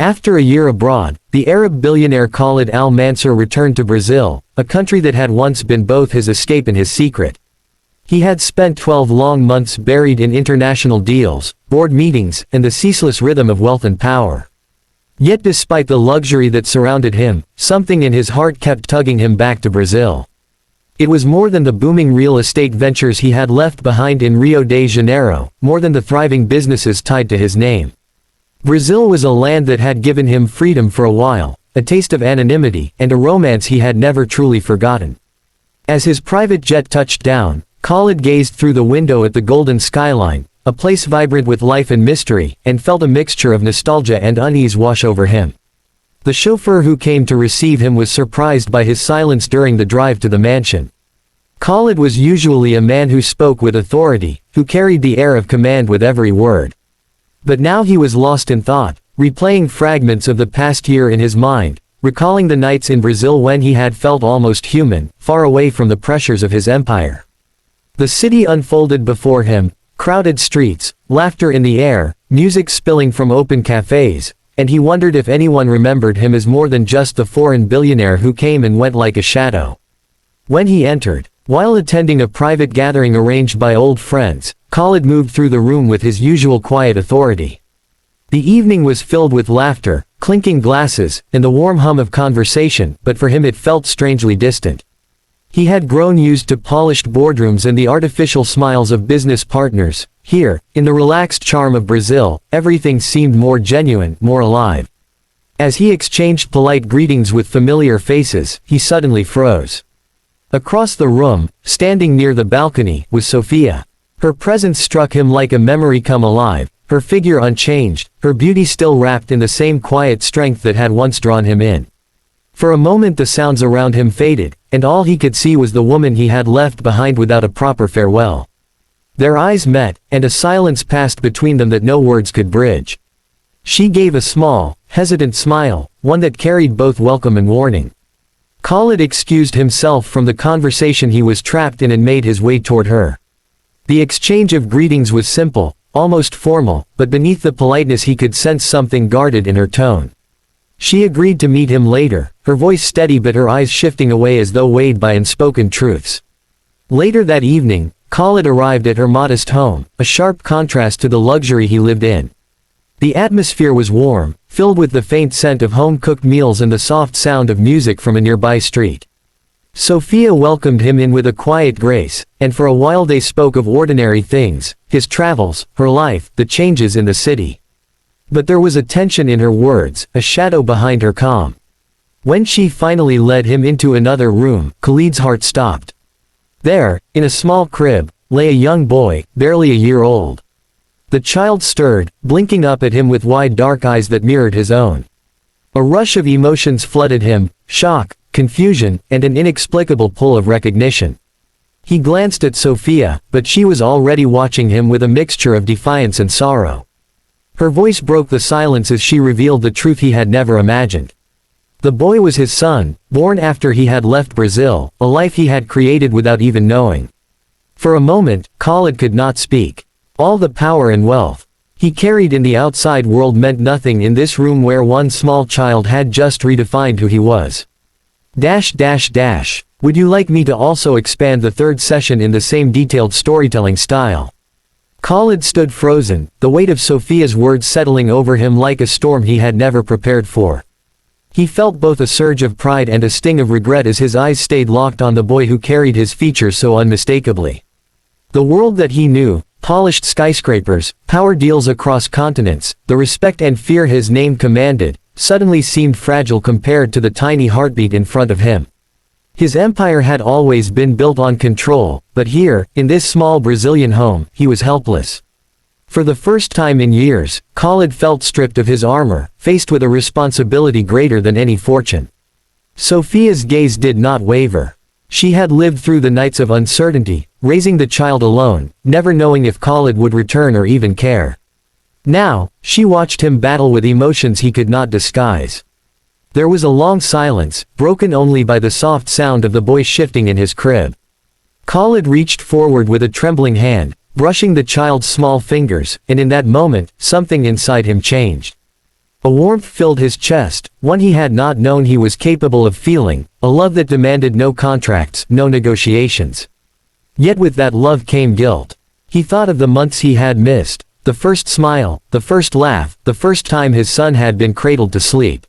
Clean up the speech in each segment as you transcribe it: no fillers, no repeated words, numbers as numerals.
After a year abroad, the Arab billionaire Khalid Al Mansur returned to Brazil, a country that had once been both his escape and his secret. He had spent 12 long months buried in international deals, board meetings, and the ceaseless rhythm of wealth and power. Yet despite the luxury that surrounded him, something in his heart kept tugging him back to Brazil. It was more than the booming real estate ventures he had left behind in Rio de Janeiro, more than the thriving businesses tied to his name. Brazil was a land that had given him freedom for a while, a taste of anonymity, and a romance he had never truly forgotten. As his private jet touched down, Khalid gazed through the window at the golden skyline, a place vibrant with life and mystery, and felt a mixture of nostalgia and unease wash over him. The chauffeur who came to receive him was surprised by his silence during the drive to the mansion. Khalid was usually a man who spoke with authority, who carried the air of command with every word. But now he was lost in thought, replaying fragments of the past year in his mind, recalling the nights in Brazil when he had felt almost human, far away from the pressures of his empire. The city unfolded before him, crowded streets, laughter in the air, music spilling from open cafes, and he wondered if anyone remembered him as more than just the foreign billionaire who came and went like a shadow. When he entered, while attending a private gathering arranged by old friends, Khalid moved through the room with his usual quiet authority. The evening was filled with laughter, clinking glasses, and the warm hum of conversation, but for him it felt strangely distant. He had grown used to polished boardrooms and the artificial smiles of business partners. Here, in the relaxed charm of Brazil, everything seemed more genuine, more alive. As he exchanged polite greetings with familiar faces, he suddenly froze. Across the room, standing near the balcony, was Sophia. Her presence struck him like a memory come alive, her figure unchanged, her beauty still wrapped in the same quiet strength that had once drawn him in. For a moment the sounds around him faded, and all he could see was the woman he had left behind without a proper farewell. Their eyes met, and a silence passed between them that no words could bridge. She gave a small, hesitant smile, one that carried both welcome and warning. Khalid excused himself from the conversation he was trapped in and made his way toward her. The exchange of greetings was simple, almost formal, but beneath the politeness he could sense something guarded in her tone. She agreed to meet him later, her voice steady but her eyes shifting away as though weighed by unspoken truths. Later that evening, Khalid arrived at her modest home, a sharp contrast to the luxury he lived in. The atmosphere was warm, filled with the faint scent of home-cooked meals and the soft sound of music from a nearby street. Sophia welcomed him in with a quiet grace, and for a while they spoke of ordinary things, his travels, her life, the changes in the city. But there was a tension in her words, a shadow behind her calm. When she finally led him into another room, Khalid's heart stopped. There, in a small crib, lay a young boy, barely a year old. The child stirred, blinking up at him with wide dark eyes that mirrored his own. A rush of emotions flooded him, shock, confusion, and an inexplicable pull of recognition. He glanced at Sophia, but she was already watching him with a mixture of defiance and sorrow. Her voice broke the silence as she revealed the truth he had never imagined. The boy was his son, born after he had left Brazil, a life he had created without even knowing. For a moment, Khalid could not speak. All the power and wealth he carried in the outside world meant nothing in this room where one small child had just redefined who he was. Would you like me to also expand the third session in the same detailed storytelling style? Khalid stood frozen, the weight of Sophia's words settling over him like a storm he had never prepared for. He felt both a surge of pride and a sting of regret as his eyes stayed locked on the boy who carried his features so unmistakably. The world that he knew, polished skyscrapers, power deals across continents, the respect and fear his name commanded, suddenly seemed fragile compared to the tiny heartbeat in front of him. His empire had always been built on control, but here, in this small Brazilian home, he was helpless. For the first time in years, Khalid felt stripped of his armor, faced with a responsibility greater than any fortune. Sophia's gaze did not waver. She had lived through the nights of uncertainty, raising the child alone, never knowing if Khalid would return or even care. Now, she watched him battle with emotions he could not disguise. There was a long silence, broken only by the soft sound of the boy shifting in his crib. Khalid reached forward with a trembling hand, brushing the child's small fingers, and in that moment, something inside him changed. A warmth filled his chest, one he had not known he was capable of feeling, a love that demanded no contracts, no negotiations. Yet with that love came guilt. He thought of the months he had missed, the first smile, the first laugh, the first time his son had been cradled to sleep.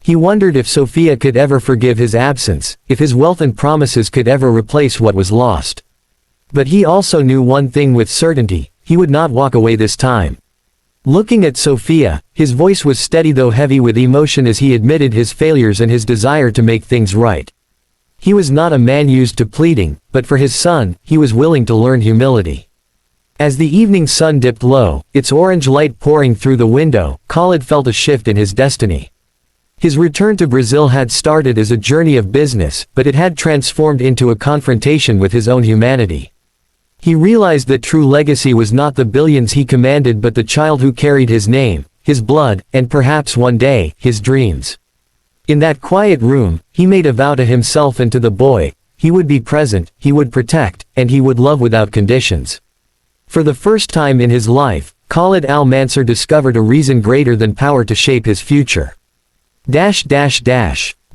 He wondered if Sophia could ever forgive his absence, if his wealth and promises could ever replace what was lost. But he also knew one thing with certainty: he would not walk away this time. Looking at Sophia, his voice was steady though heavy with emotion as he admitted his failures and his desire to make things right. He was not a man used to pleading, but for his son, he was willing to learn humility. As the evening sun dipped low, its orange light pouring through the window, Khalid felt a shift in his destiny. His return to Brazil had started as a journey of business, but it had transformed into a confrontation with his own humanity. He realized that true legacy was not the billions he commanded but the child who carried his name, his blood, and perhaps one day, his dreams. In that quiet room, he made a vow to himself and to the boy: he would be present, he would protect, and he would love without conditions. For the first time in his life, Khalid Al-Mansur discovered a reason greater than power to shape his future.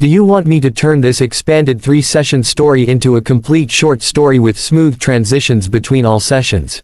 Do you want me to turn this expanded 3-session story into a complete short story with smooth transitions between all sessions?